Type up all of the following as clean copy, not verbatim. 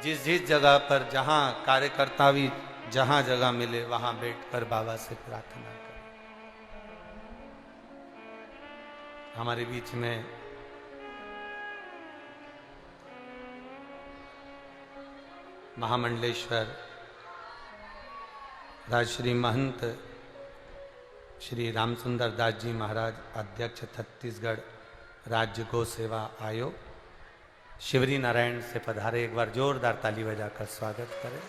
जिस जिस जगह पर जहाँ कार्यकर्ता भी जहाँ जगह मिले वहाँ बैठकर बाबा से प्रार्थना करें। हमारे बीच में महामंडलेश्वर राजश्री महंत श्री रामसुंदर दास जी महाराज, अध्यक्ष छत्तीसगढ़ राज्य गौ सेवा आयोग, शिवरी नारायण से पधारे। एक बार जोरदार ताली बजाकर स्वागत करें।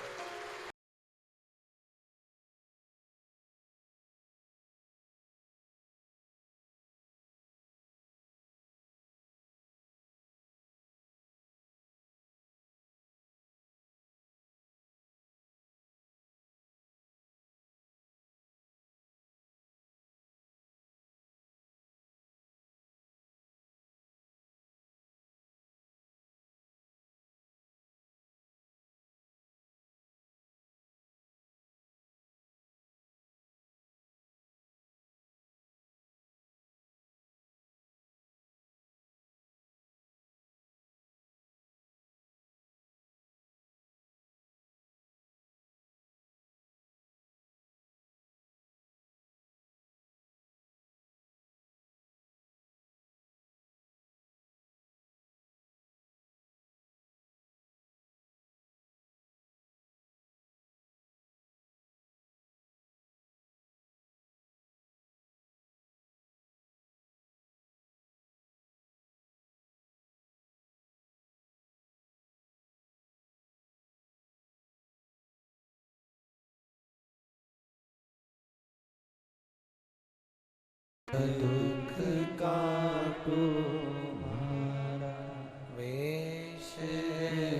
दुख काटो मारा, वेश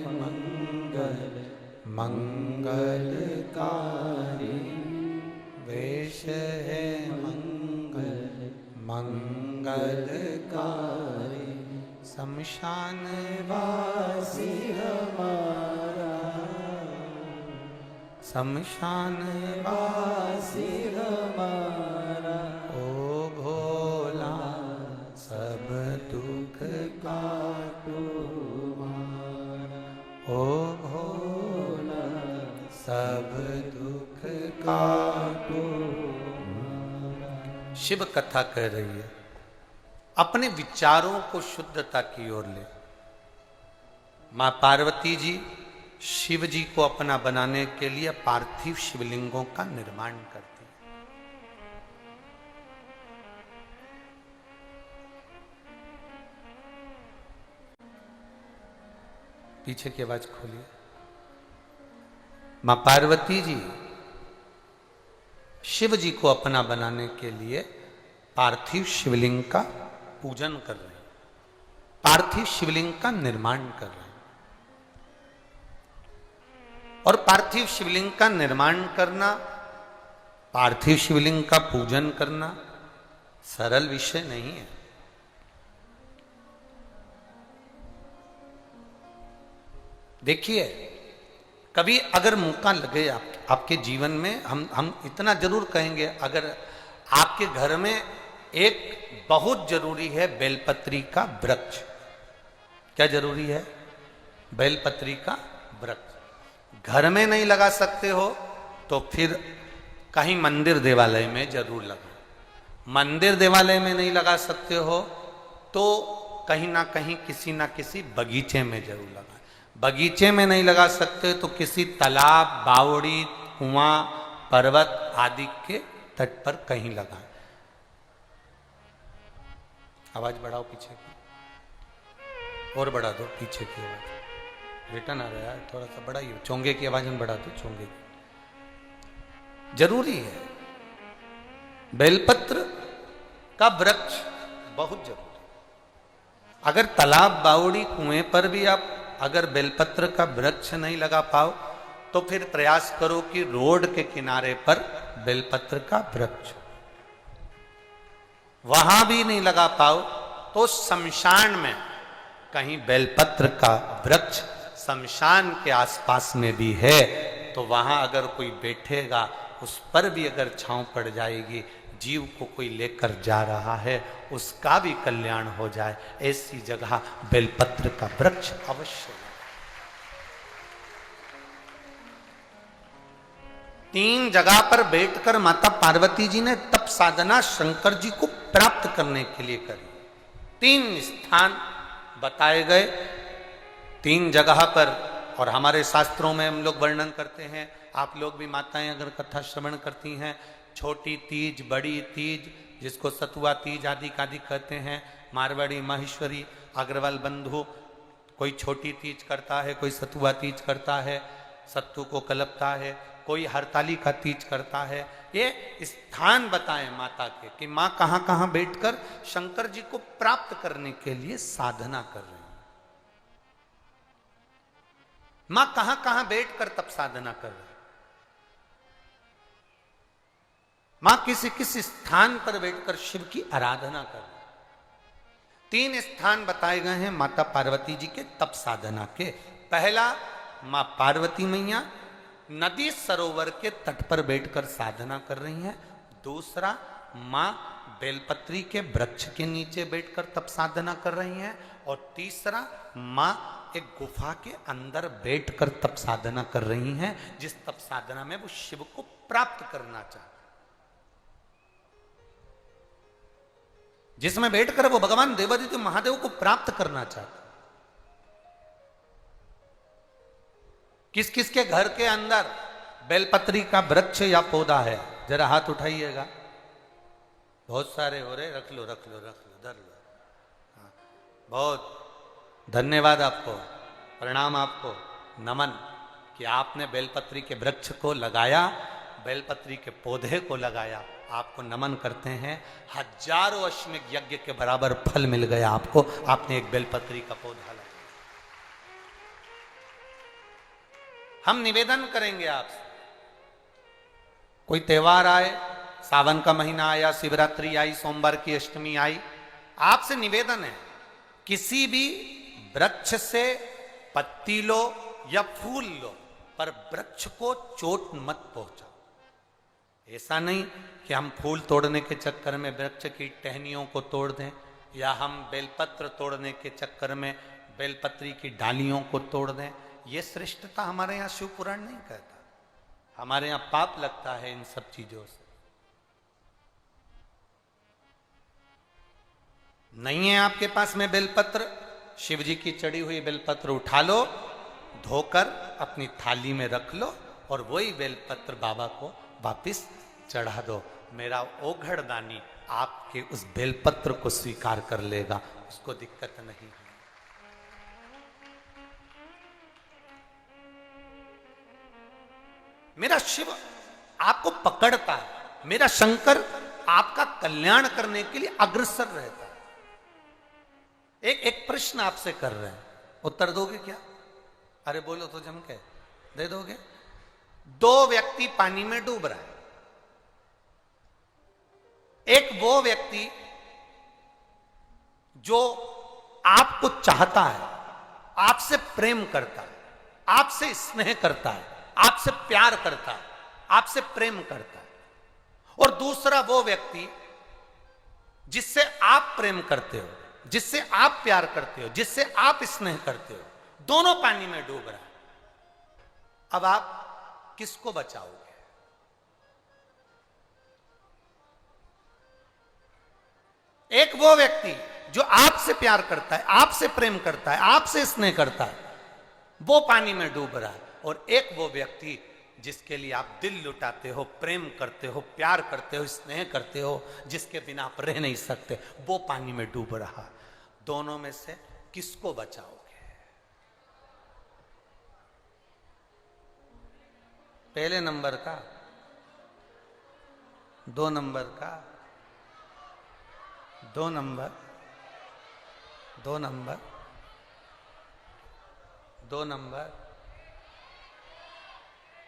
मंगल मंगलकारी, वेश है मंगल मंगलकारी। शमशान वासी हमारा, शमशान वासी हमारा, ओ भोला सब दुख काटो मारा, ओ भोला सब दुख काटो मारा। शिव कथा कह रही है, अपने विचारों को शुद्धता की ओर ले। मां पार्वती जी शिव जी को अपना बनाने के लिए पार्थिव शिवलिंगों का निर्माण करती है। पीछे की आवाज खोलिए। मां पार्वती जी शिव जी को अपना बनाने के लिए पार्थिव शिवलिंग का पूजन कर रहे हैं, पार्थिव शिवलिंग का निर्माण कर रहे हैं। और पार्थिव शिवलिंग का निर्माण करना, पार्थिव शिवलिंग का पूजन करना सरल विषय नहीं है। देखिए, कभी अगर मौका लगे आपके जीवन में, हम इतना जरूर कहेंगे, अगर आपके घर में एक बहुत जरूरी है बेलपत्री का वृक्ष। क्या जरूरी है? बेलपत्री का वृक्ष घर में नहीं लगा सकते हो तो फिर कहीं मंदिर देवालय में जरूर लगाओ। मंदिर देवालय में नहीं लगा सकते हो तो कहीं ना कहीं किसी ना किसी बगीचे में जरूर लगाएं। बगीचे में नहीं लगा सकते तो किसी तालाब, बावड़ी, कुआं, पर्वत आदि के तट पर कहीं लगाएं। आवाज बढ़ाओ पीछे की, और बढ़ा दो पीछे की आवाज। रिटर्न आ रहा है, थोड़ा सा बढ़ाइए। चोंगे की आवाज में बढ़ा दो, चोंगे की। जरूरी है, बेलपत्र का वृक्ष बहुत जरूरी। अगर तालाब, बावड़ी, कुएं पर भी आप अगर बेलपत्र का वृक्ष नहीं लगा पाओ तो फिर प्रयास करो कि रोड के किनारे पर बेलपत्र का वृक्ष, वहां भी नहीं लगा पाओ तो शमशान में कहीं बेलपत्र का वृक्ष शमशान के आसपास में भी है तो वहां अगर कोई बैठेगा उस पर भी अगर छांव पड़ जाएगी, जीव को कोई लेकर जा रहा है उसका भी कल्याण हो जाए, ऐसी जगह बेलपत्र का वृक्ष अवश्य। 3 जगह पर बैठकर माता पार्वती जी ने तप साधना शंकर जी को प्राप्त करने के लिए करी। 3 स्थान बताए गए 3 जगह पर, और हमारे शास्त्रों में हम लोग वर्णन करते हैं, आप लोग भी माताएं अगर कथा श्रवण करती हैं, छोटी तीज, बड़ी तीज, जिसको सतुआ तीज आदि कादि कहते हैं, मारवाड़ी, माहेश्वरी, अग्रवाल बंधु, कोई छोटी तीज करता है, कोई सतुआ तीज करता है, सत्तू को कलपता है, कोई हरताली का तीज करता है। ये स्थान बताएं माता के कि माँ कहाँ कहाँ बैठकर शंकर जी को प्राप्त करने के लिए साधना कर रही है। माँ कहां कहां बैठकर तप साधना कर रही है। मां किसी किसी स्थान पर बैठकर शिव की आराधना कर रही है। 3 स्थान बताए गए हैं माता पार्वती जी के तप साधना के। पहला, मां पार्वती मैया नदी सरोवर के तट पर बैठकर साधना कर रही हैं। दूसरा, मां बेलपत्री के वृक्ष के नीचे बैठकर तप साधना कर रही हैं। और तीसरा, मां एक गुफा के अंदर बैठकर तप साधना कर रही हैं, जिस तप साधना में वो शिव को प्राप्त करना चाहते, जिसमें बैठकर वो भगवान देवादित्य महादेव को प्राप्त करना चाहते। किस किस के घर के अंदर बेलपत्री का वृक्ष या पौधा है? जरा हाथ उठाइएगा। बहुत सारे हो रहे, रख लो रख लो रख लो, धर लो। हाँ, बहुत धन्यवाद आपको, प्रणाम आपको, नमन कि आपने बेलपत्री के वृक्ष को लगाया, बेलपत्री के पौधे को लगाया। आपको नमन करते हैं। हजारों अश्वमेध यज्ञ के बराबर फल मिल गया आपको, आपने एक बेलपत्री का पौधा लगाया। हम निवेदन करेंगे आपसे, कोई त्योहार आए, सावन का महीना आया, शिवरात्रि आई, सोमवार की अष्टमी आई, आपसे निवेदन है किसी भी वृक्ष से पत्ती लो या फूल लो, पर वृक्ष को चोट मत पहुंचाओ। ऐसा नहीं कि हम फूल तोड़ने के चक्कर में वृक्ष की टहनियों को तोड़ दें, या हम बेलपत्र तोड़ने के चक्कर में बेलपत्री की डालियों को तोड़ दें। ये श्रेष्ठता हमारे यहाँ शिव पुराण नहीं कहता। हमारे यहाँ पाप लगता है इन सब चीजों से। नहीं है आपके पास में बेलपत्र, शिव जी की चढ़ी हुई बेलपत्र उठा लो, धोकर अपनी थाली में रख लो, और वही बेलपत्र बाबा को वापिस चढ़ा दो। मेरा ओघड़ दानी आपके उस बेलपत्र को स्वीकार कर लेगा, उसको दिक्कत नहीं है। मेरा शिव आपको पकड़ता है, मेरा शंकर आपका कल्याण करने के लिए अग्रसर रहता है। एक प्रश्न आपसे कर रहे हैं, उत्तर दोगे क्या? अरे बोलो तो जम के दे दोगे। 2 व्यक्ति पानी में डूब रहा है। एक वो व्यक्ति जो आपको चाहता है, आपसे प्रेम करता है, आपसे स्नेह करता है, आपसे प्यार करता है, आपसे प्रेम करता है। और दूसरा वो व्यक्ति जिससे आप प्रेम करते हो, जिससे आप प्यार करते हो, जिससे आप स्नेह करते हो, दोनों पानी में डूब रहा है। अब आप किसको बचाओगे? एक वो व्यक्ति जो आपसे प्यार करता है, आपसे प्रेम करता है, आपसे स्नेह करता है, वो पानी में डूब रहा है। और एक वो व्यक्ति जिसके लिए आप दिल लुटाते हो, प्रेम करते हो, प्यार करते हो, स्नेह करते हो, जिसके बिना आप रह नहीं सकते, वो पानी में डूब रहा। दोनों में से किसको बचाओगे? पहले नंबर का, 2 नंबर का, 2 नंबर, 2 नंबर, 2 नंबर।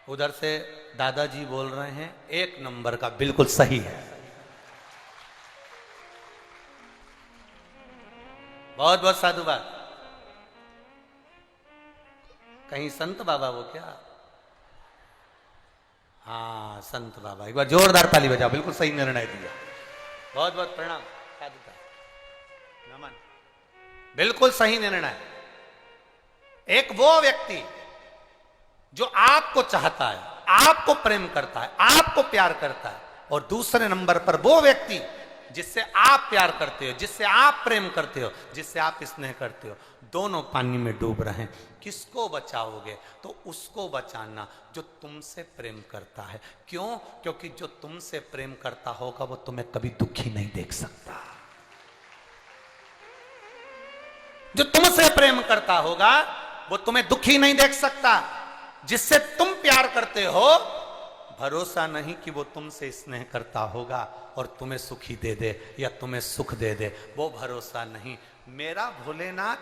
उधर से दादाजी बोल रहे हैं 1 नंबर का बिल्कुल सही है। बहुत बहुत साधुवाद। कहीं संत बाबा वो क्या? हाँ, संत बाबा, एक बार जोरदार ताली बजाओ, बिल्कुल सही निर्णय दिया। बहुत बहुत प्रणाम, साधुता, नमन, बिल्कुल सही निर्णय। एक वो व्यक्ति जो आपको चाहता है, आपको प्रेम करता है, आपको प्यार करता है, और दूसरे नंबर पर वो व्यक्ति जिससे आप प्यार करते हो, जिससे आप प्रेम करते हो, जिससे आप स्नेह करते हो, दोनों पानी में डूब रहे हैं, किसको बचाओगे? तो उसको बचाना जो तुमसे प्रेम करता है। क्यों? क्योंकि जो तुमसे प्रेम करता होगा वो तुम्हें कभी दुखी नहीं देख सकता। जो तुमसे प्रेम करता होगा वो तुम्हें दुखी नहीं देख सकता। जिससे तुम प्यार करते हो, भरोसा नहीं कि वो तुमसे स्नेह करता होगा और तुम्हें सुखी दे दे या तुम्हें सुख दे दे, वो भरोसा नहीं। मेरा भोलेनाथ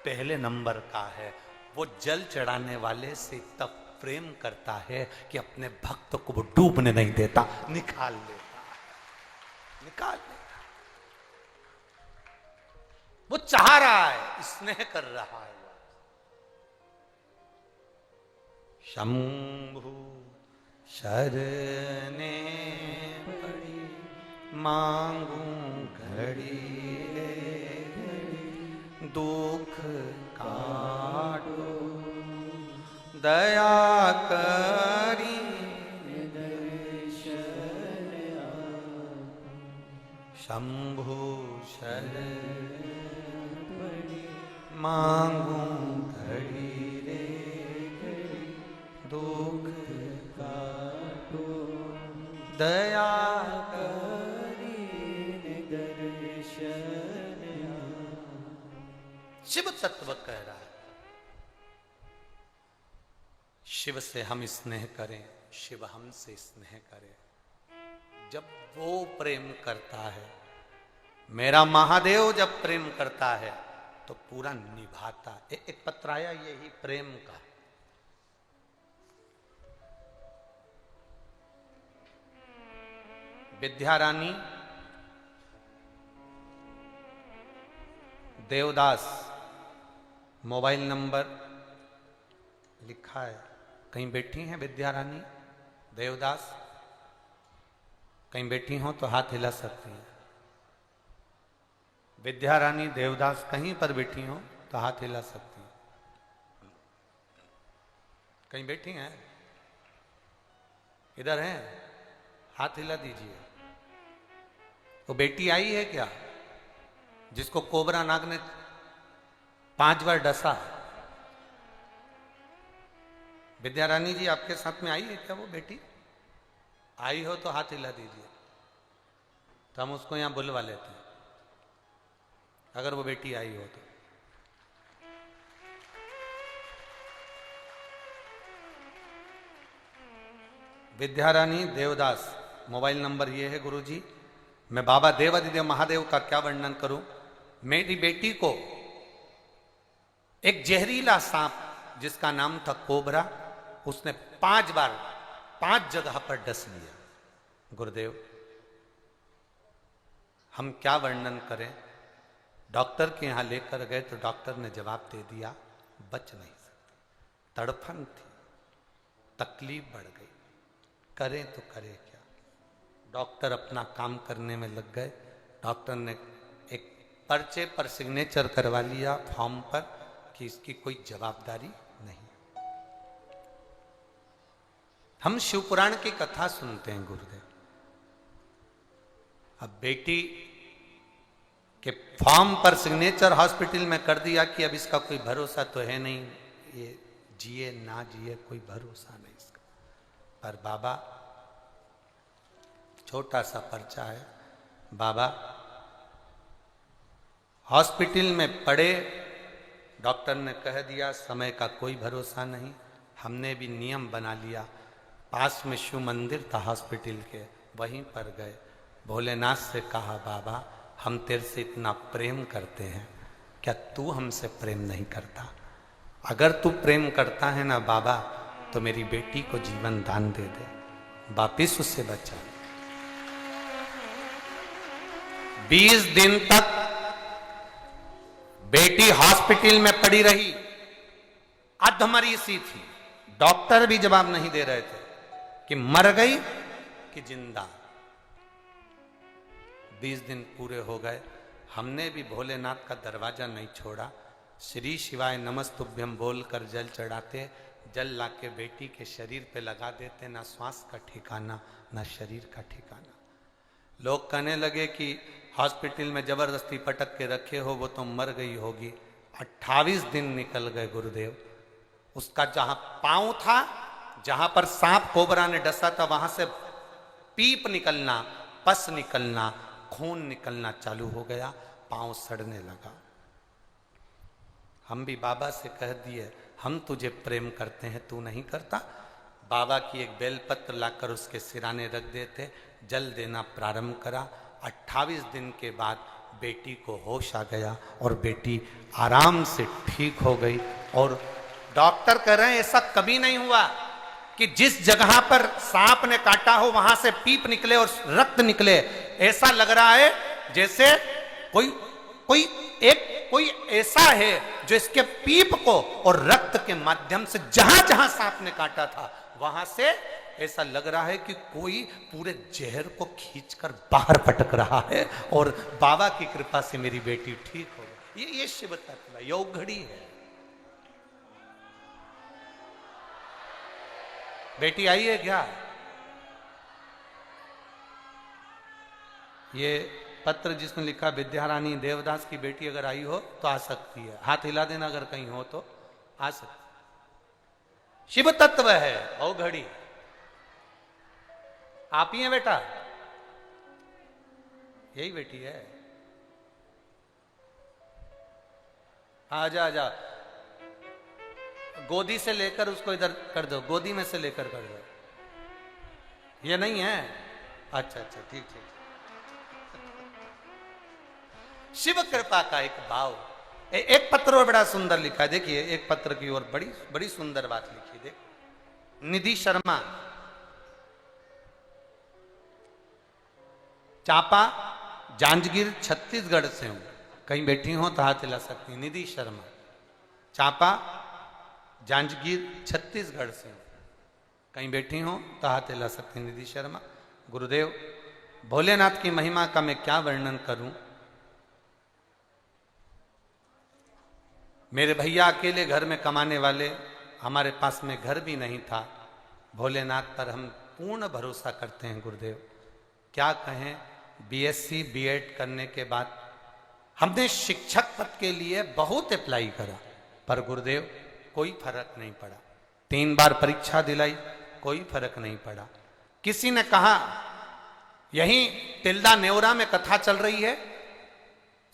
पहले नंबर का है। वो जल चढ़ाने वाले से तब प्रेम करता है कि अपने भक्त को वो डूबने नहीं देता, निकाल लेता है, निकाल लेता। वो चाह रहा है, स्नेह कर रहा है। शंभु शरणे पड़ी मांगू घड़ी ले घड़ी, दुख काटो दया करी शंभु शरण पड़ी मांगू घड़ी रे घड़ी, दुख काटो दया करी दर्शन। शिव तत्व कह रहा है, शिव से हम स्नेह करें, शिव हमसे स्नेह करे। जब वो प्रेम करता है, मेरा महादेव जब प्रेम करता है तो पूरा निभाता। एक पत्र आया यही प्रेम का, विद्या रानी देवदास, मोबाइल नंबर लिखा है। कहीं बैठी हैं विद्या रानी देवदास? कहीं बैठी हो तो हाथ हिला सकती हैं। विद्या रानी देवदास कहीं पर बैठी हो तो हाथ हिला सकती हैं। कहीं बैठी हैं? इधर हैं? हाथ हिला दीजिए। तो बेटी आई है क्या जिसको कोबरा नाग ने 5 बार डसा? विद्या रानी जी आपके साथ में आई है क्या वो बेटी? आई हो तो हाथ हिला दीजिए, तो हम उसको यहां बुलवा लेते हैं, अगर वो बेटी आई हो तो। विद्या रानी देवदास, मोबाइल नंबर ये है गुरुजी। मैं बाबा देवादिदेव महादेव का क्या वर्णन करूं। मेरी बेटी को एक जहरीला सांप जिसका नाम था कोबरा, उसने 5 बार 5 जगह पर डस लिया। गुरुदेव हम क्या वर्णन करें। डॉक्टर के यहां लेकर गए तो डॉक्टर ने जवाब दे दिया बच नहीं सकती। तड़फन थी, तकलीफ बढ़ गई, करें तो करें क्या। डॉक्टर अपना काम करने में लग गए। डॉक्टर ने एक पर्चे पर सिग्नेचर करवा लिया फॉर्म पर कि इसकी कोई जवाबदारी नहीं। हम शिवपुराण की कथा सुनते हैं गुरुदेव। अब बेटी के फॉर्म पर सिग्नेचर हॉस्पिटल में कर दिया कि अब इसका कोई भरोसा तो है नहीं, ये जिए ना जिए कोई भरोसा नहीं इसका। पर बाबा, छोटा सा पर्चा है, बाबा हॉस्पिटल में पड़े, डॉक्टर ने कह दिया समय का कोई भरोसा नहीं। हमने भी नियम बना लिया, पास में शिव मंदिर था हॉस्पिटल के, वहीं पर गए। भोलेनाथ से कहा बाबा हम तेरे से इतना प्रेम करते हैं, क्या तू हमसे प्रेम नहीं करता? अगर तू प्रेम करता है ना बाबा तो मेरी बेटी को जीवन दान दे दे, वापिस उससे बचा। 20 दिन तक बेटी हॉस्पिटल में पड़ी रही, अधमरी सी थी। डॉक्टर भी जवाब नहीं दे रहे थे कि मर गई कि जिंदा। 20 दिन पूरे हो गए, हमने भी भोलेनाथ का दरवाजा नहीं छोड़ा। श्री शिवाय नमस्तुभ्यम बोलकर जल चढ़ाते, जल लाके बेटी के शरीर पे लगा देते, ना श्वास का ठिकाना ना शरीर का ठिकाना। लोग कहने लगे कि हॉस्पिटल में जबरदस्ती पटक के रखे हो, वो तो मर गई होगी। 28 दिन निकल गए गुरुदेव। उसका जहां पांव था, जहां पर सांप कोबरा ने डसा था, वहां से पीप निकलना, पस निकलना, खून निकलना चालू हो गया, पांव सड़ने लगा। हम भी बाबा से कह दिए, हम तुझे प्रेम करते हैं, तू नहीं करता। बाबा की एक बेलपत्र लाकर उसके सिराने रख देते, जल देना प्रारंभ करा। 28 दिन के बाद बेटी को होश आ गया और बेटी आराम से ठीक हो गई। और डॉक्टर कह रहे हैं ऐसा कभी नहीं हुआ कि जिस जगह पर सांप ने काटा हो वहां से पीप निकले और रक्त निकले। ऐसा लग रहा है जैसे कोई ऐसा है जो इसके पीप को और रक्त के माध्यम से जहां जहां सांप ने काटा था वहां से ऐसा लग रहा है कि कोई पूरे जहर को खींचकर बाहर पटक रहा है। और बाबा की कृपा से मेरी बेटी ठीक हो गई। ये शिव तत्व है, योग घड़ी है। बेटी आई है क्या? ये पत्र जिसमें लिखा विद्यारानी देवदास की बेटी अगर आई हो तो आ सकती है। हाथ हिला देना अगर कहीं हो तो आ सकती। शिव तत्व है ओ घड़ी। आप ही हैं बेटा? यही बेटी है। आजा आजा, गोदी से लेकर उसको इधर कर दो, गोदी में से लेकर कर दो। ये नहीं है? अच्छा अच्छा, ठीक ठीक। शिव कृपा का एक भाव। एक पत्र और बड़ा सुंदर लिखा है, देखिए एक पत्र की ओर बड़ी बड़ी सुंदर बात लिखी। देख, निधि शर्मा, चापा, जांजगीर, छत्तीसगढ़ से हूं। कहीं बैठी हो तो हाथ हिला सकती। निधि शर्मा, चापा, जांजगीर, छत्तीसगढ़ से हूं। कहीं बैठी हो तो हाथ हिला सकती। निधि शर्मा, गुरुदेव भोलेनाथ की महिमा का मैं क्या वर्णन करूं। मेरे भैया अकेले घर में कमाने वाले, हमारे पास में घर भी नहीं था। भोलेनाथ पर हम पूर्ण भरोसा करते हैं गुरुदेव। क्या कहें, बीएससी बीएड करने के बाद हमने शिक्षक पद के लिए बहुत अप्लाई करा, पर गुरुदेव कोई फर्क नहीं पड़ा। 3 बार परीक्षा दिलाई, कोई फर्क नहीं पड़ा। किसी ने कहा यहीं तिल्दा नेवरा में कथा चल रही है,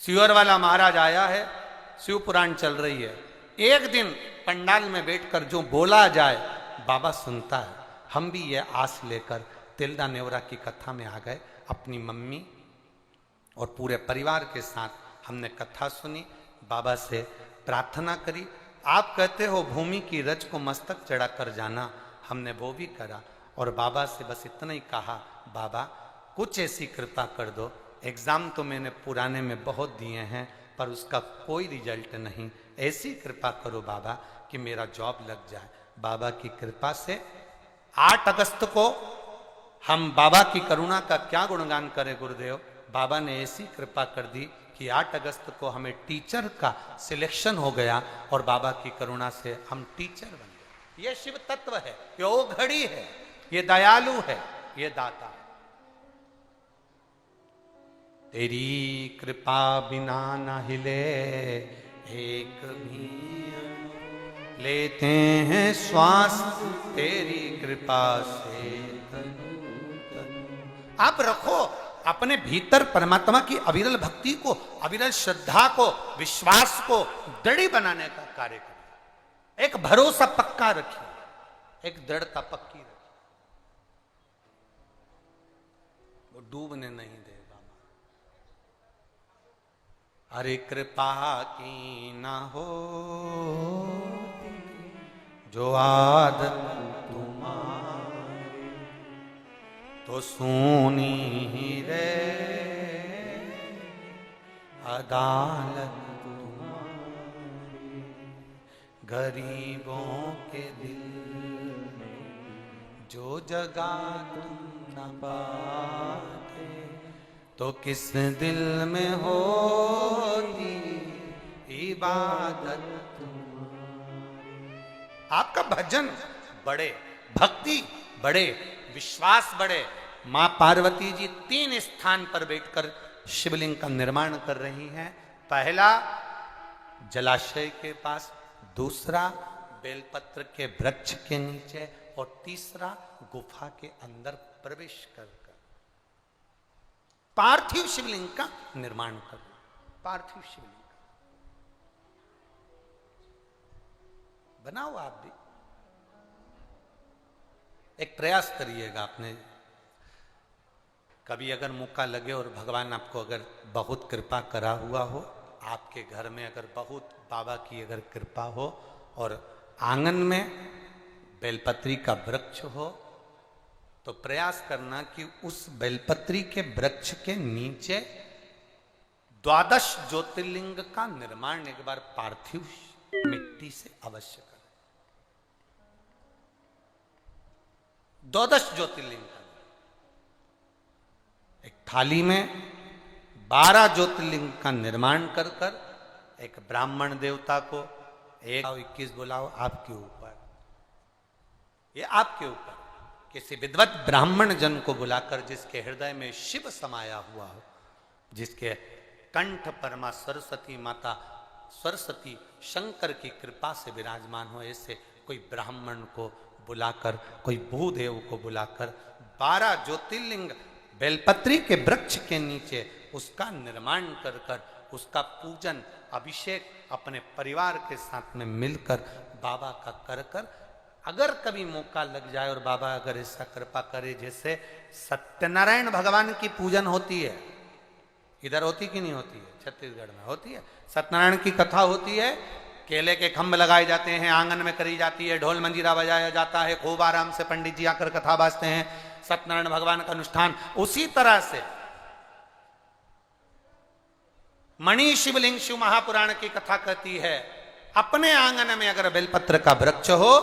सियोर वाला महाराज आया है, शिव पुराण चल रही है। एक दिन पंडाल में बैठकर जो बोला जाए बाबा सुनता है। हम भी ये आस लेकर तिल्दा नेवरा की कथा में आ गए। अपनी मम्मी और पूरे परिवार के साथ हमने कथा सुनी, बाबा से प्रार्थना करी। आप कहते हो भूमि की रज को मस्तक चढ़ाकर जाना, हमने वो भी करा। और बाबा से बस इतना ही कहा, बाबा कुछ ऐसी कृपा कर दो। एग्जाम तो मैंने पुराने में बहुत दिए हैं पर उसका कोई रिजल्ट नहीं। ऐसी कृपा करो बाबा कि मेरा जॉब लग जाए। बाबा की कृपा से 8 अगस्त को हम बाबा की करुणा का क्या गुणगान करें गुरुदेव। बाबा ने ऐसी कृपा कर दी कि 8 अगस्त को हमें टीचर का सिलेक्शन हो गया और बाबा की करुणा से हम टीचर बन गए। ये शिव तत्व है, ये वो घड़ी है, ये दयालु है, ये दाता है। तेरी कृपा बिना न हिले एक भी, लेते हैं श्वास तेरी कृपा से। आप रखो अपने भीतर परमात्मा की अविरल भक्ति को, अविरल श्रद्धा को, विश्वास को दृढ़ बनाने का कार्य करें। एक भरोसा पक्का रखिए, एक दृढ़ता पक्की रखिए, वो डूबने नहीं दे। अरे कृपा की ना हो जो आदत तुम्हारी, तो सुनी ही रे अदालत तुम्हारी। गरीबों के दिल में जो जगह तुम न पाते, तो किस दिल में होती इबादत तुम्हारी। आपका भजन बढ़े, भक्ति बढ़े, विश्वास बढ़े। मां पार्वती जी 3 स्थान पर बैठकर शिवलिंग का निर्माण कर रही हैं। पहला जलाशय के पास, दूसरा बेलपत्र के वृक्ष के नीचे, और तीसरा गुफा के अंदर प्रवेश कर पार्थिव शिवलिंग का निर्माण कर। पार्थिव शिवलिंग बनाओ, आप भी एक प्रयास करिएगा। आपने कभी अगर मौका लगे और भगवान आपको अगर बहुत कृपा करा हुआ हो, आपके घर में अगर बहुत बाबा की अगर कृपा हो और आंगन में बेलपत्री का वृक्ष हो, तो प्रयास करना कि उस बेलपत्री के वृक्ष के नीचे 12 ज्योतिर्लिंग का निर्माण एक बार पार्थिव मिट्टी से अवश्य करें। 12 ज्योतिर्लिंग का, एक थाली में 12 ज्योतिर्लिंग का निर्माण कर कर एक ब्राह्मण देवता को 21 बुलाओ, आपके ऊपर, ये आपके ऊपर, किसी विद्वत ब्राह्मण जन को बुलाकर जिसके हृदय में शिव समाया हुआ हो, जिसके कंठ पर मां सरस्वती माता, सरस्वती शंकर की कृपा से विराजमान हो, ऐसे कोई ब्राह्मण को बुलाकर, कोई भूदेव को बुलाकर 12 ज्योतिर्लिंग बेलपत्री के वृक्ष के नीचे उसका निर्माण कर कर उसका पूजन अभिषेक अपने परिवार के साथ में मिलकर बाबा का कर कर, अगर कभी मौका लग जाए और बाबा अगर ऐसा कृपा करे, जैसे सत्यनारायण भगवान की पूजन होती है, इधर होती कि नहीं होती है, छत्तीसगढ़ में होती है, सत्यनारायण की कथा होती है, केले के खंभ लगाए जाते हैं, आंगन में करी जाती है, ढोल मंजीरा बजाया जाता है, खूब आराम से पंडित जी आकर कथा बाजते हैं, सत्यनारायण भगवान का अनुष्ठान। उसी तरह से मणि शिवलिंग शिव महापुराण की कथा कहती है, अपने आंगन में अगर बेलपत्र का वृक्ष हो,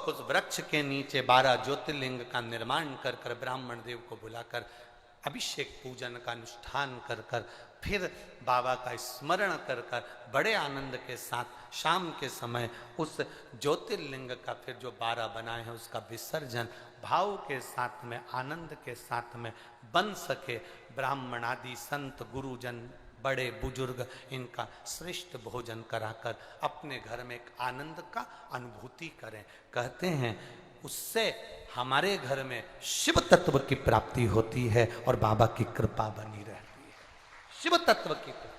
उस वृक्ष के नीचे 12 ज्योतिर्लिंग का निर्माण कर कर ब्राह्मण देव को बुलाकर अभिषेक पूजन का अनुष्ठान कर कर फिर बाबा का स्मरण कर कर बड़े आनंद के साथ शाम के समय उस ज्योतिर्लिंग का फिर जो 12 बनाए हैं उसका विसर्जन भाव के साथ में, आनंद के साथ में बन सके। ब्राह्मण आदि संत गुरुजन बड़े बुजुर्ग इनका श्रेष्ठ भोजन कराकर अपने घर में एक आनंद का अनुभूति करें। कहते हैं उससे हमारे घर में शिव तत्व की प्राप्ति होती है और बाबा की कृपा बनी रहती है। शिव तत्व की कृपा।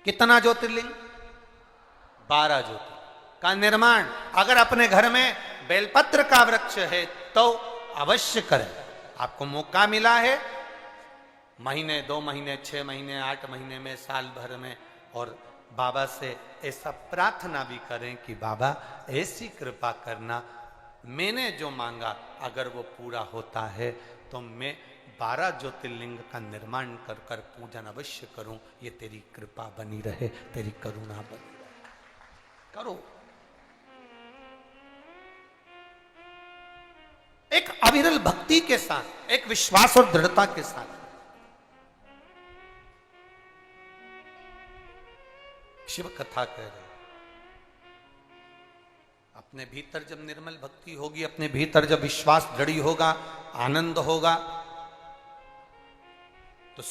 कितना ज्योतिर्लिंग? 12 ज्योतिर्लिंग का निर्माण अगर अपने घर में बेलपत्र का वृक्ष है तो अवश्य करें। आपको मौका मिला है महीने, 2 महीने, 6 महीने, 8 महीने में, साल भर में, और बाबा से ऐसा प्रार्थना भी करें कि बाबा ऐसी कृपा करना, मैंने जो मांगा अगर वो पूरा होता है तो मैं 12 ज्योतिर्लिंग का निर्माण कर कर पूजन अवश्य करूं। ये तेरी कृपा बनी रहे, तेरी करुणा बनी रहे। करो। एक अविरल भक्ति के साथ, एक विश्वास और दृढ़ता के साथ शिव कथा कह रहे। अपने भीतर जब निर्मल भक्ति होगी, अपने भीतर जब विश्वास दृढ़ होगा, आनंद होगा, तो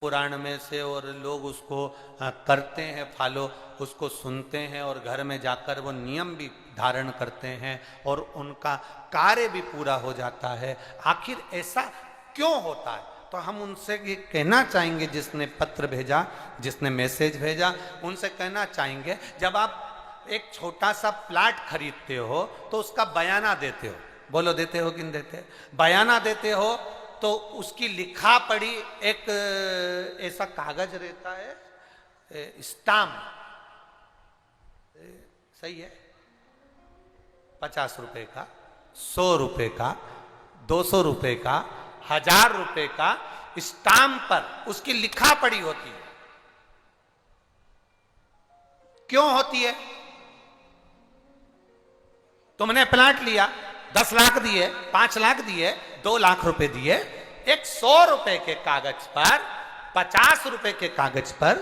पुराण में से और लोग उसको करते हैं फॉलो, उसको सुनते हैं और घर में जाकर वो नियम भी धारण करते हैं और उनका कार्य भी पूरा हो जाता है। आखिर ऐसा क्यों होता है? तो हम उनसे ये कहना चाहेंगे, जिसने पत्र भेजा, जिसने मैसेज भेजा, उनसे कहना चाहेंगे, जब आप एक छोटा सा प्लाट खरीदते हो तो उसका बयाना देते हो। बोलो देते हो कि नहीं देते? बयाना देते हो तो उसकी लिखा पढ़ी एक ऐसा कागज रहता है, स्टाम्प, सही है, 50 रुपए का, 100 रुपए का, 200 रुपए का, 1000 रुपए का स्टाम्प पर उसकी लिखा पढ़ी होती है। क्यों होती है? तुमने प्लाट लिया, 10 लाख दिए, 5 लाख दिए, 2 लाख रुपए दिए, 100 रुपए के कागज पर, 50 रुपए के कागज पर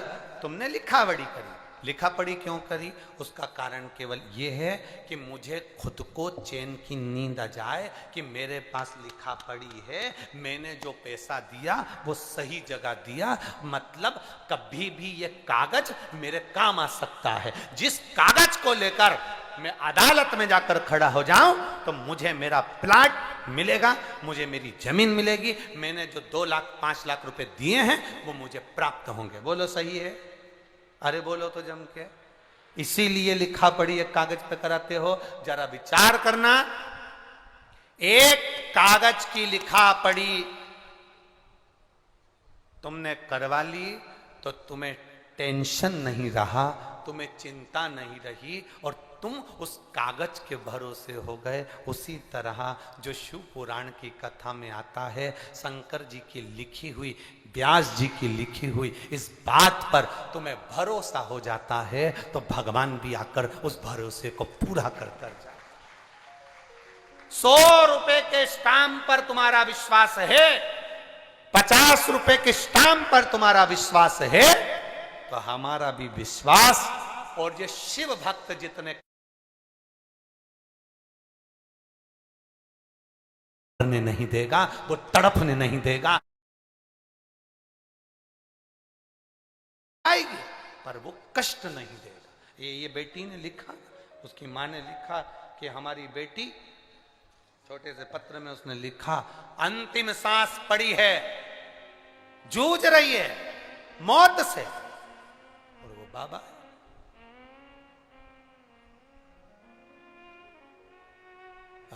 तुमने लिखा पढ़ी करी। लिखा पढ़ी क्यों करी? उसका कारण केवल यह है कि मुझे खुद को चैन की नींद आ जाए कि मेरे पास लिखा पढ़ी है, मैंने जो पैसा दिया वो सही जगह दिया, मतलब कभी भी ये कागज मेरे काम आ सकता है। जिस कागज को लेकर मैं अदालत में जाकर खड़ा हो जाऊं तो मुझे मेरा प्लाट मिलेगा, मुझे मेरी जमीन मिलेगी, मैंने जो 2 लाख 5 लाख रुपए दिए हैं वो मुझे प्राप्त होंगे। बोलो सही है? अरे बोलो तो जम के। इसीलिए लिखा पढ़ी एक कागज पे कराते हो। जरा विचार करना, एक कागज की लिखा पढ़ी तुमने करवा ली तो तुम्हें टेंशन नहीं रहा, तुम्हें चिंता नहीं रही और तुम उस कागज के भरोसे हो गए। उसी तरह जो शिव पुराण की कथा में आता है, शंकर जी की लिखी हुई, व्यास जी की लिखी हुई इस बात पर तुम्हें भरोसा हो जाता है तो भगवान भी आकर उस भरोसे को पूरा कर जाए। 100 रुपए के स्टाम्प पर तुम्हारा विश्वास है, 50 रुपए के स्टाम्प पर तुम्हारा विश्वास है, तो हमारा भी विश्वास और ये शिव भक्त जितने करने नहीं देगा, वो तड़पने नहीं देगा। आएगी पर वो कष्ट नहीं देगा। ये बेटी ने लिखा, उसकी माँ ने लिखा कि हमारी बेटी, छोटे से पत्र में उसने लिखा, अंतिम सांस पड़ी है, जूझ रही है मौत से, और वो बाबा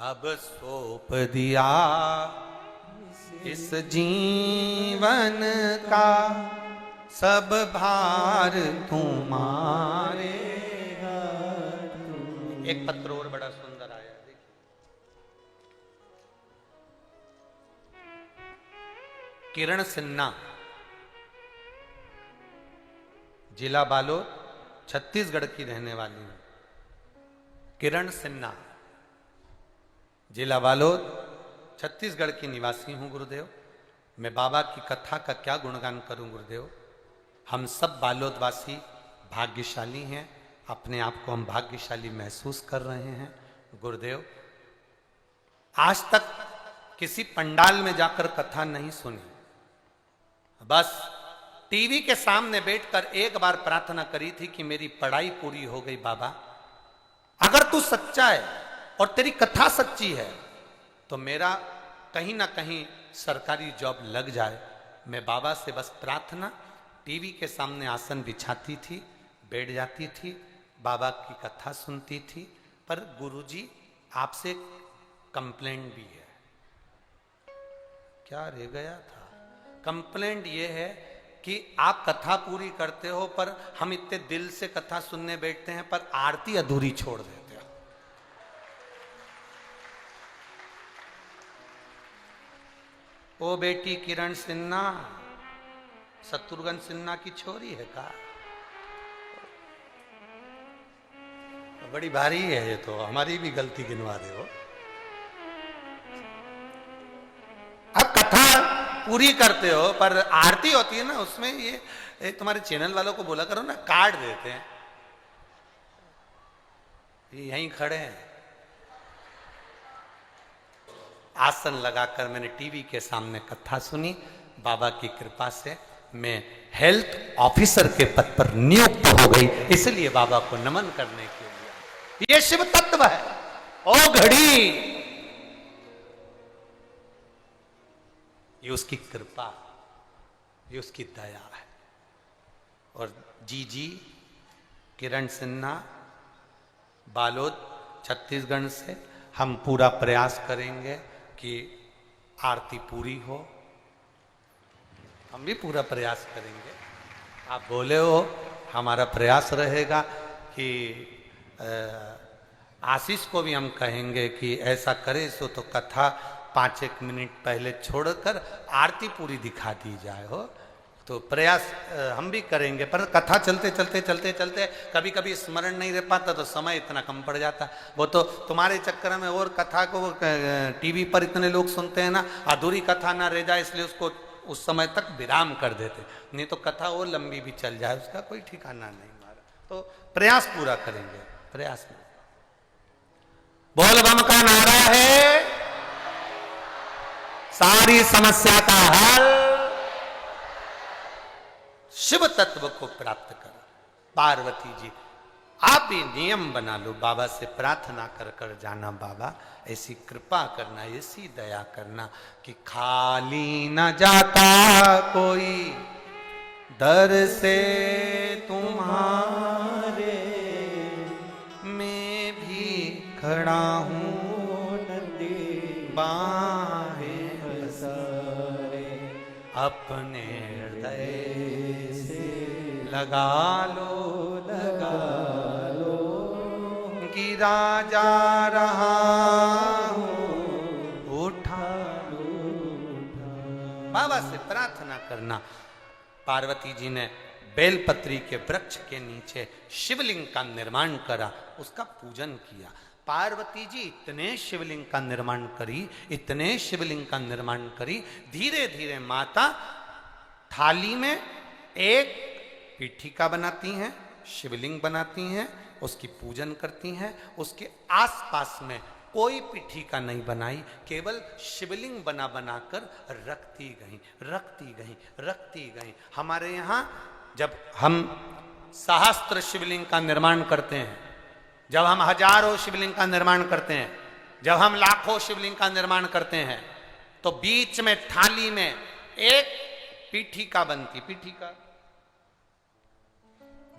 अब सौंप दिया इस जीवन का सब भार तुम्हारे। एक पत्र और बड़ा सुंदर आया, देखिए। किरण सिन्हा, जिला बालोद, छत्तीसगढ़ की रहने वाली हूं। किरण सिन्हा, जिला बालोद, छत्तीसगढ़ की निवासी हूं गुरुदेव। मैं बाबा की कथा का क्या गुणगान करूं गुरुदेव। हम सब बालोदवासी भाग्यशाली हैं, अपने आप को हम भाग्यशाली महसूस कर रहे हैं गुरुदेव। आज तक किसी पंडाल में जाकर कथा नहीं सुनी, बस टीवी के सामने बैठकर एक बार प्रार्थना करी थी कि मेरी पढ़ाई पूरी हो गई बाबा, अगर तू सच्चा है और तेरी कथा सच्ची है तो मेरा कहीं ना कहीं सरकारी जॉब लग जाए। मैं बाबा से बस प्रार्थना, टीवी के सामने आसन बिछाती थी, बैठ जाती थी, बाबा की कथा सुनती थी। पर गुरुजी आपसे कंप्लेंट भी है। क्या रह गया था? कंप्लेंट ये है कि आप कथा पूरी करते हो पर हम इतने दिल से कथा सुनने बैठते हैं पर आरती अधूरी छोड़ देते हो। ओ बेटी किरण सिन्हा, शत्रुघ्न सिन्हा की छोरी है का? बड़ी भारी है ये तो, हमारी भी गलती गिनवा दे हो। अब कथा पूरी करते हो पर आरती होती है ना, उसमें ये तुम्हारे चैनल वालों को बोला करो ना, कार्ड देते हैं। ये यहीं खड़े हैं, आसन लगाकर मैंने टीवी के सामने कथा सुनी। बाबा की कृपा से मैं हेल्थ ऑफिसर के पद पर नियुक्त हो गई, इसलिए बाबा को नमन करने के लिए। ये शिव तत्व है। ओ घड़ी, ये उसकी कृपा, ये उसकी दया है। और जी किरण सिन्हा, बालोद, छत्तीसगढ़ से हम पूरा प्रयास करेंगे कि आरती पूरी हो। हम भी पूरा प्रयास करेंगे। आप बोले हो, हमारा प्रयास रहेगा कि आशीष को भी हम कहेंगे कि ऐसा करे सो तो कथा 5-1 मिनट पहले छोड़कर आरती पूरी दिखा दी जाए हो। तो प्रयास हम भी करेंगे, पर कथा चलते चलते चलते चलते कभी कभी स्मरण नहीं रह पाता तो समय इतना कम पड़ जाता। वो तो तुम्हारे चक्कर में और कथा को टीवी पर इतने लोग सुनते हैं ना, अधूरी कथा ना रह जाए इसलिए उसको उस समय तक विराम कर देते, नहीं तो कथा और लंबी भी चल जाए उसका कोई ठिकाना नहीं हमारा। तो प्रयास पूरा करेंगे, प्रयास में। बोल बम का नारा है सारी समस्या का हल, शिव तत्व को प्राप्त करो। पार्वती जी आप भी नियम बना लो, बाबा से प्रार्थना कर कर जाना, बाबा ऐसी कृपा करना, ऐसी दया करना कि खाली न जाता कोई दर से तुम्हारे, मैं भी खड़ा हूँ बाहें पसारे, अपने हृदय से लगा लो गिरा जा रहा हूँ उठा लो। बाबा से प्रार्थना करना। पार्वती जी ने बेलपत्री के वृक्ष के नीचे शिवलिंग का निर्माण करा, उसका पूजन किया। पार्वती जी इतने शिवलिंग का निर्माण करी, इतने शिवलिंग का निर्माण करी, धीरे धीरे माता थाली में एक पीठिका बनाती हैं, शिवलिंग बनाती हैं, उसकी पूजन करती हैं। उसके आसपास में कोई पीठिका नहीं बनाई, केवल शिवलिंग बना बनाकर रखती गई, रखती गई, रखती गई। हमारे यहाँ जब हम सहस्त्र शिवलिंग का निर्माण करते हैं, जब हम हजारों शिवलिंग का निर्माण करते हैं, जब हम लाखों शिवलिंग का निर्माण करते हैं, तो बीच में थाली में एक पीठिका बनती। पीठिका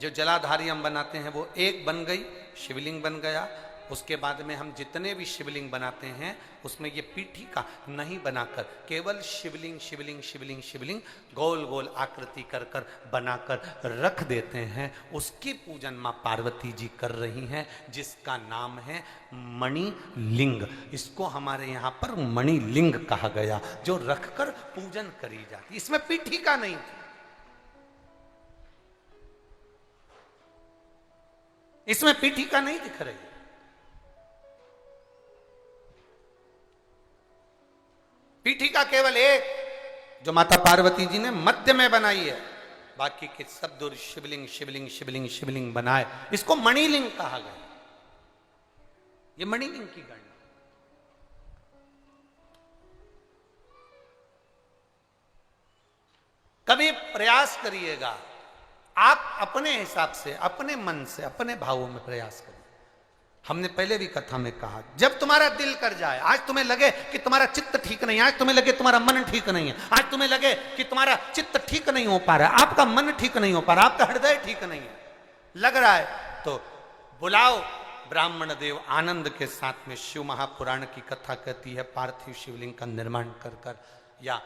जो जलाधारी हम बनाते हैं वो एक बन गई, शिवलिंग बन गया। उसके बाद में हम जितने भी शिवलिंग बनाते हैं उसमें ये पीठिका नहीं बनाकर केवल शिवलिंग शिवलिंग शिवलिंग शिवलिंग गोल गोल आकृति कर कर बनाकर रख देते हैं। उसकी पूजन माँ पार्वती जी कर रही हैं, जिसका नाम है मणिलिंग। इसको हमारे यहाँ पर मणिलिंग कहा गया, जो रखकर पूजन करी जाती। इसमें पीठिका नहीं थी, इसमें पीठिका नहीं दिख रही। पीठिका केवल एक जो माता पार्वती जी ने मध्य में बनाई है, बाकी के सब दूर शिवलिंग शिवलिंग शिवलिंग शिवलिंग बनाए। इसको मणिलिंग कहा गया। ये मणिलिंग की गणना। कभी प्रयास करिएगा, आप अपने हिसाब से, अपने मन से, अपने भावों में प्रयास करिए। हमने पहले भी कथा में कहा, जब तुम्हारा दिल कर जाए, आज तुम्हें लगे कि तुम्हारा चित्त ठीक नहीं है, आज तुम्हें लगे तुम्हारा मन ठीक नहीं है, आज तुम्हें लगे कि तुम्हारा चित्त ठीक नहीं हो पा रहा है, आपका मन ठीक नहीं हो पा रहा, आपका हृदय ठीक नहीं है, लग रहा है, तो बुलाओ ब्राह्मण देव आनंद के साथ में। शिव महापुराण की कथा कहती है पार्थिव शिवलिंग का निर्माण कर कर, या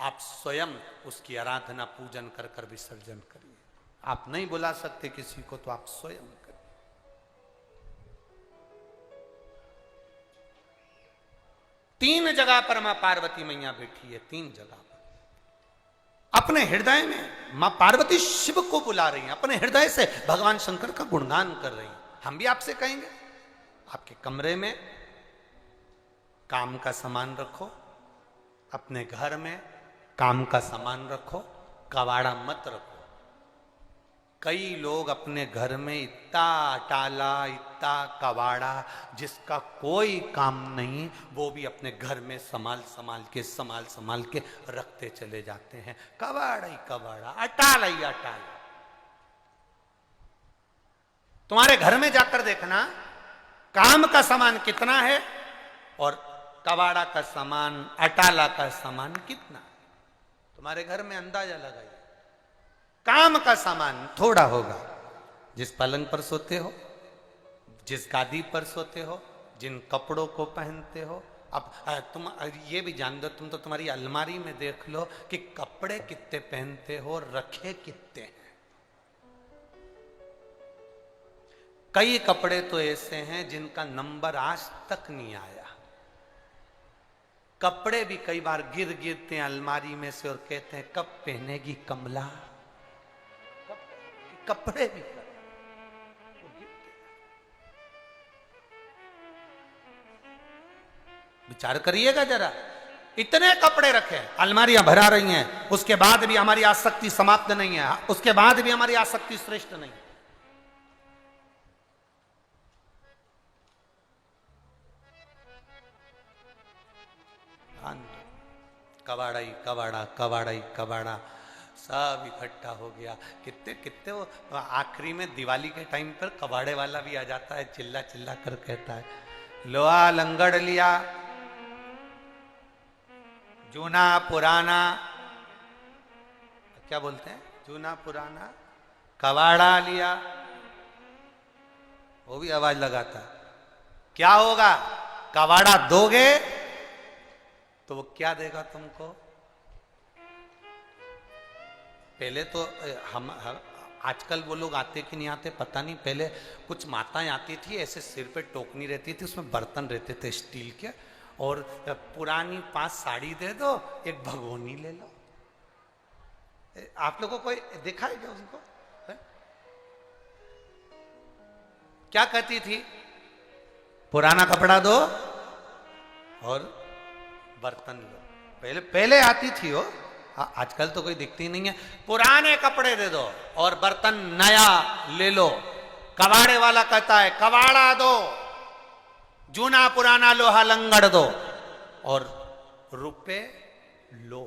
आप स्वयं उसकी आराधना पूजन कर कर विसर्जन करिए। आप नहीं बुला सकते किसी को तो आप स्वयं करिए। तीन जगह पर मां पार्वती मैया बैठी है, तीन जगह पर। अपने हृदय में मां पार्वती शिव को बुला रही हैं, अपने हृदय से भगवान शंकर का गुणगान कर रही हैं। हम भी आपसे कहेंगे, आपके कमरे में काम का सामान रखो, अपने घर में काम का सामान रखो, कबाड़ा मत रखो। कई लोग अपने घर में इतना टाला, इतना कबाड़ा, जिसका कोई काम नहीं, वो भी अपने घर में संभाल संभाल के रखते चले जाते हैं। कबाड़ा ही कबाड़ा, अटाला ही अटाला। तुम्हारे घर में जाकर देखना काम का सामान कितना है और कबाड़ा का सामान, अटाला का सामान कितना। तुम्हारे घर में अंदाजा लगाइए। काम का सामान थोड़ा होगा, जिस पलंग पर सोते हो, जिस गादी पर सोते हो, जिन कपड़ों को पहनते हो। अब तुम ये भी जान दो, तुम तो तुम्हारी अलमारी में देख लो कि कपड़े कितने पहनते हो, रखे कितने हैं। कई कपड़े तो ऐसे हैं जिनका नंबर आज तक नहीं आया। कपड़े भी कई बार गिरते हैं अलमारी में से और कहते हैं कब पहनेगी कमला। कपड़े भी विचार करिएगा जरा, इतने कपड़े रखे, अलमारियां भरा रही हैं, उसके बाद भी हमारी आसक्ति समाप्त नहीं है, उसके बाद भी हमारी आसक्ति श्रेष्ठ नहीं। कबाड़ा ही कबाड़ा, कबाड़ा ही कबाड़ा, सब इकट्ठा हो गया। कितने कितने वो आखिरी में दिवाली के टाइम पर कबाड़े वाला भी आ जाता है, चिल्ला चिल्ला कर कहता है लोहा लंगड़ लिया, जूना पुराना, क्या बोलते हैं, जूना पुराना कबाड़ा लिया, वो भी आवाज लगाता है। क्या होगा, कबाड़ा दोगे तो वो क्या देगा तुमको। पहले तो हम आजकल वो लोग आते कि नहीं आते पता नहीं, पहले कुछ माताएं आती थी, ऐसे सिर पे टोकनी रहती थी, उसमें बर्तन रहते थे स्टील के, और पुरानी 5 साड़ी दे दो, एक भगोनी ले लो। आप लोगों को देखा है क्या उनको है? क्या कहती थी, पुराना कपड़ा दो और बर्तन लो। पहले पहले आती थी वो, आजकल तो कोई दिखती नहीं है। पुराने कपड़े दे दो और बर्तन नया ले लो। कबाड़े वाला कहता है कबाड़ा दो, जूना पुराना लोहा लंगड़ दो और रुपए लो।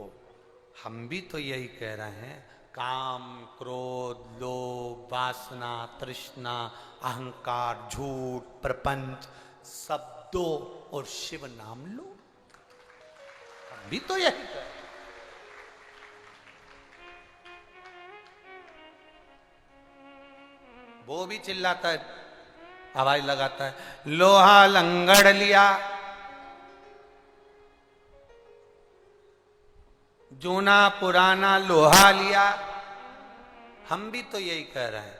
हम भी तो यही कह रहे हैं, काम क्रोध लोभ वासना तृष्णा अहंकार झूठ प्रपंच सब दो और शिव नाम लो। हम भी तो यही कह रहे हैं। वो भी चिल्लाता है, आवाज लगाता है, लोहा लंगड़ लिया, जूना पुराना लोहा लिया। हम भी तो यही कह रहे हैं,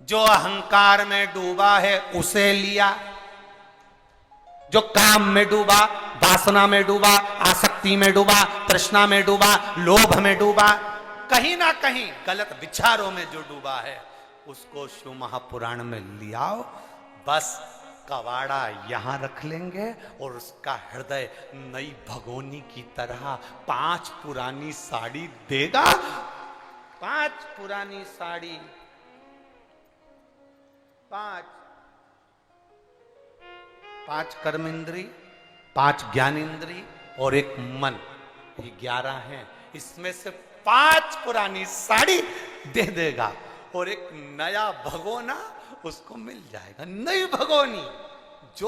जो अहंकार में डूबा है उसे लिया, जो काम में डूबा, वासना में डूबा, आसक्ति में डूबा, तृष्णा में डूबा, लोभ में डूबा, कहीं ना कहीं गलत विचारों में जो डूबा है, उसको शिव महापुराण में लियाओ। बस कबाड़ा यहां रख लेंगे और उसका हृदय नई भगोनी की तरह 5 पुरानी साड़ी देगा। 5 पुरानी साड़ी, 5 कर्म इंद्री, 5 ज्ञान इंद्री और एक मन, ये 11 हैं। इसमें से 5 पुरानी साड़ी दे देगा और एक नया भगोना उसको मिल जाएगा, नई भगोनी।